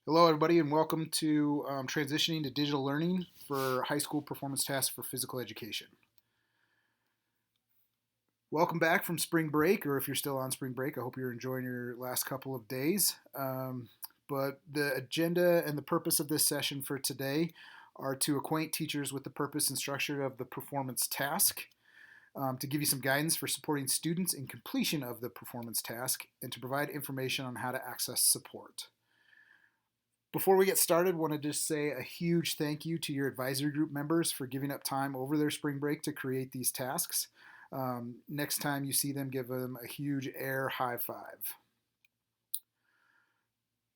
Hello, everybody, and welcome to Transitioning to Digital Learning for High School Performance Tasks for Physical Education. Welcome back from spring break, or if you're still on spring break, I hope you're enjoying your last couple of days. But the agenda and the purpose of this session for today are to acquaint teachers with the purpose and structure of the performance task, to give you some guidance for supporting students in completion of the performance task, and to provide information on how to access support. Before we get started, I want to just say a huge thank you to your advisory group members for giving up time over their spring break to create these tasks. Next time you see them, give them a huge air high five.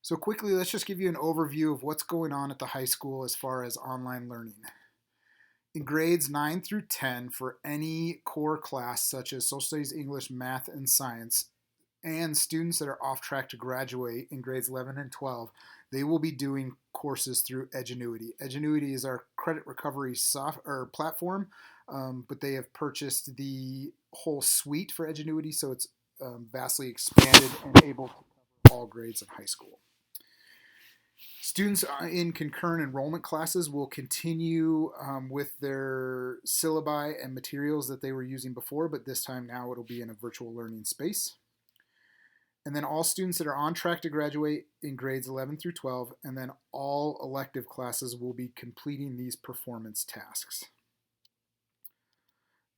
So quickly, let's just give you an overview of what's going on at the high school as far as online learning. In grades 9 through 10, for any core class such as social studies, English, math, and science, and students that are off track to graduate in grades 11 and 12, they will be doing courses through Edgenuity. Edgenuity is our credit recovery platform, but they have purchased the whole suite for Edgenuity, so it's vastly expanded and able to cover all grades in high school. Students in concurrent enrollment classes will continue with their syllabi and materials that they were using before, but this time now it'll be in a virtual learning space. And then all students that are on track to graduate in grades 11 through 12, and then all elective classes will be completing these performance tasks.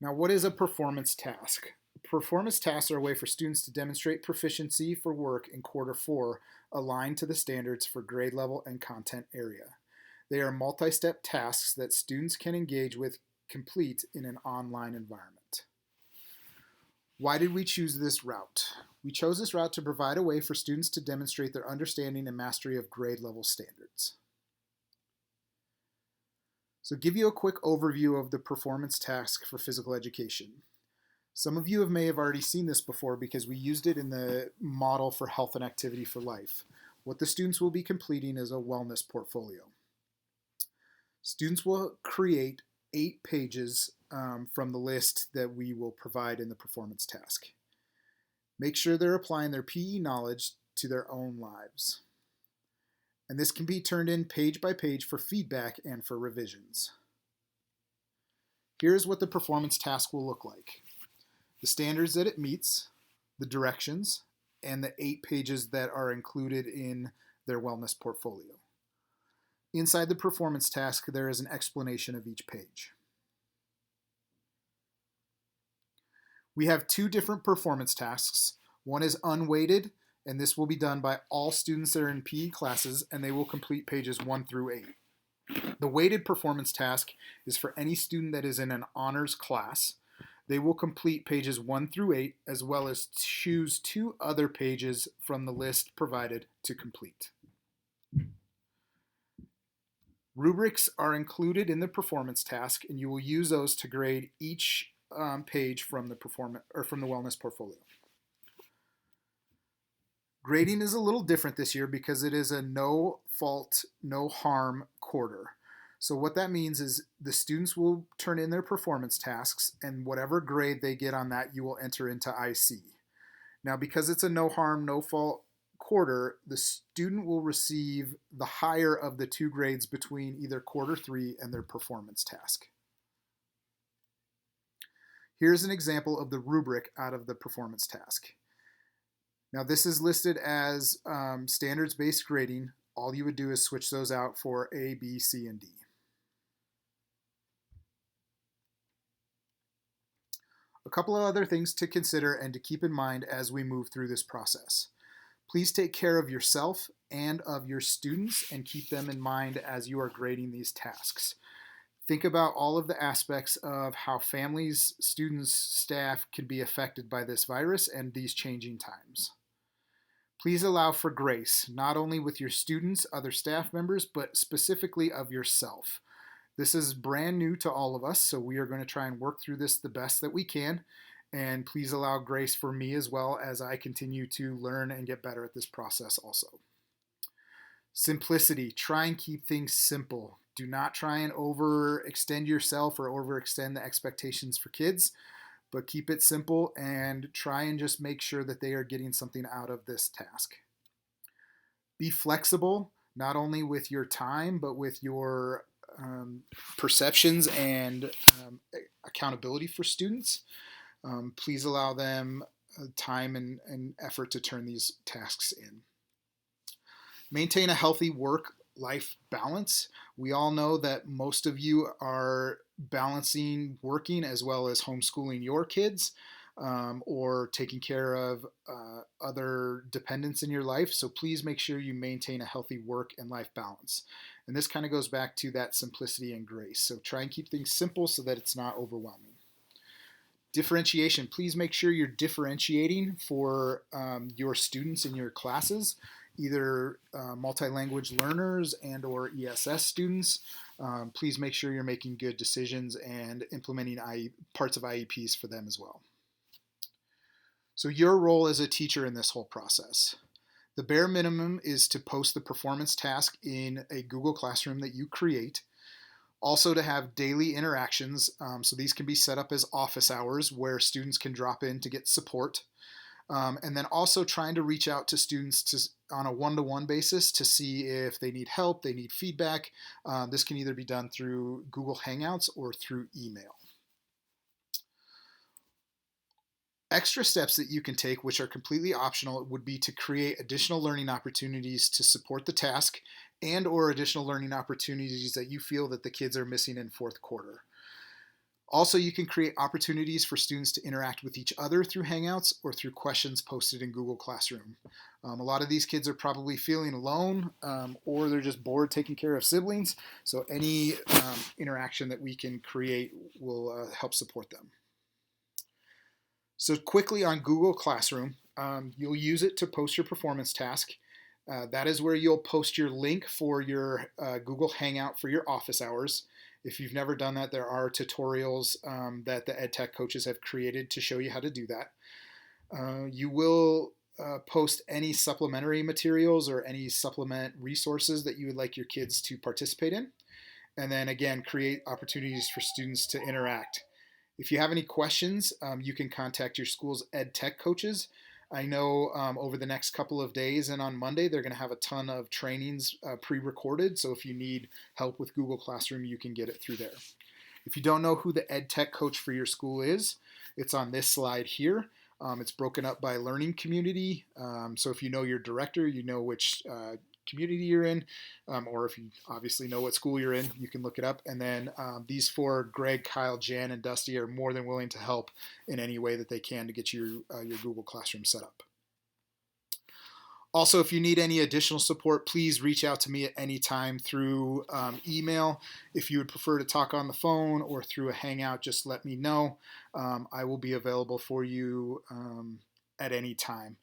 Now, what is a performance task? Performance tasks are a way for students to demonstrate proficiency for work in quarter 4 aligned to the standards for grade level and content area. They are multi-step tasks that students can engage with complete in an online environment. Why did we choose this route? We chose this route to provide a way for students to demonstrate their understanding and mastery of grade level standards. So give you a quick overview of the performance task for physical education. Some of you may have already seen this before because we used it in the model for health and activity for life. What the students will be completing is a wellness portfolio. Students will create 8 pages from the list that we will provide in the performance task. Make sure they're applying their PE knowledge to their own lives. And this can be turned in page by page for feedback and for revisions. Here's what the performance task will look like. The standards that it meets, the directions, and the 8 pages that are included in their wellness portfolio. Inside the performance task, there is an explanation of each page. We have 2 different performance tasks. One is unweighted, and this will be done by all students that are in PE classes, and they will complete pages 1 through 8. The weighted performance task is for any student that is in an honors class. They will complete pages 1 through 8, as well as choose 2 other pages from the list provided to complete. Rubrics are included in the performance task, and you will use those to grade each page from the wellness portfolio. Grading is a little different this year because it is a no fault, no harm quarter. So what that means is the students will turn in their performance tasks, and whatever grade they get on that, you will enter into IC. Now, because it's a no harm, no fault quarter, the student will receive the higher of the 2 grades between either quarter 3 and their performance task. Here's an example of the rubric out of the performance task. Now, this is listed as standards-based grading. All you would do is switch those out for A, B, C, and D. A couple of other things to consider and to keep in mind as we move through this process. Please take care of yourself and of your students and keep them in mind as you are grading these tasks. Think about all of the aspects of how families, students, staff can be affected by this virus and these changing times. Please allow for grace, not only with your students, other staff members, but specifically of yourself. This is brand new to all of us, so we are going to try and work through this the best that we can. And please allow grace for me as well as I continue to learn and get better at this process also. Simplicity. Try and keep things simple. Do not try and overextend yourself or overextend the expectations for kids, but keep it simple and try and just make sure that they are getting something out of this task. Be flexible, not only with your time, but with your perceptions and accountability for students. Please allow them time and effort to turn these tasks in. Maintain a healthy work-life balance. We all know that most of you are balancing working as well as homeschooling your kids, or taking care of other dependents in your life. So please make sure you maintain a healthy work and life balance. And this kind of goes back to that simplicity and grace. So try and keep things simple so that it's not overwhelming. Differentiation. Please make sure you're differentiating for your students in your classes, either multi-language learners and or ESS students. Please make sure you're making good decisions and implementing parts of IEPs for them as well. So your role as a teacher in this whole process. The bare minimum is to post the performance task in a Google Classroom that you create. Also to have daily interactions, so these can be set up as office hours where students can drop in to get support. And then also trying to reach out to students on a one-to-one basis to see if they need help, they need feedback. This can either be done through Google Hangouts or through email. Extra steps that you can take, which are completely optional, would be to create additional learning opportunities to support the task and or additional learning opportunities that you feel that the kids are missing in fourth quarter. Also, you can create opportunities for students to interact with each other through Hangouts or through questions posted in Google Classroom. A lot of these kids are probably feeling alone, or they're just bored taking care of siblings. So any interaction that we can create will help support them. So quickly on Google Classroom, you'll use it to post your performance task. That is where you'll post your link for your Google Hangout for your office hours. If you've never done that, there are tutorials that the EdTech coaches have created to show you how to do that. You will post any supplementary materials or any supplement resources that you would like your kids to participate in. And then again, create opportunities for students to interact. If you have any questions, you can contact your school's EdTech coaches. I know over the next couple of days and on Monday, they're going to have a ton of trainings pre-recorded. So if you need help with Google Classroom, you can get it through there. If you don't know who the EdTech coach for your school is, it's on this slide here. It's broken up by learning community. So if you know your director, you know which community you're in, or if you obviously know what school you're in, you can look it up. And then these four, Greg, Kyle, Jan, and Dusty, are more than willing to help in any way that they can to get you your Google Classroom set up. Also, if you need any additional support, please reach out to me at any time through email. If you would prefer to talk on the phone or through a Hangout, just let me know. I will be available for you at any time.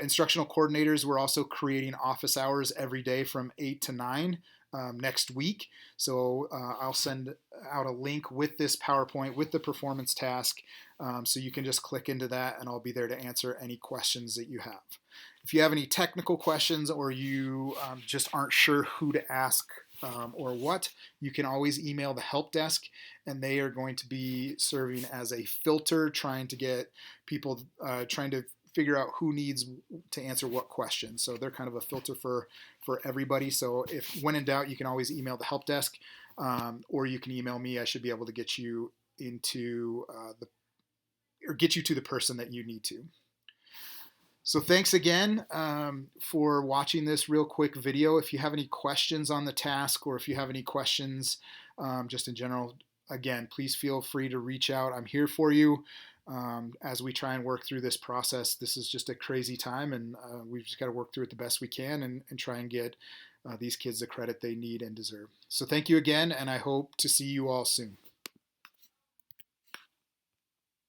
Instructional coordinators, we're also creating office hours every day from 8 to 9 next week. So I'll send out a link with this PowerPoint with the performance task, so you can just click into that and I'll be there to answer any questions that you have. If you have any technical questions or you just aren't sure who to ask or what, you can always email the help desk, and they are going to be serving as a filter, trying to get people trying to figure out who needs to answer what question. So they're kind of a filter for everybody. So if when in doubt, you can always email the help desk, or you can email me. I should be able to get you into get you to the person that you need to. So thanks again for watching this real quick video. If you have any questions on the task, or if you have any questions just in general, again, please feel free to reach out. I'm here for you as we try and work through this process. This is just a crazy time, and we've just got to work through it the best we can and try and get these kids the credit they need and deserve. So thank you again, and I hope to see you all soon.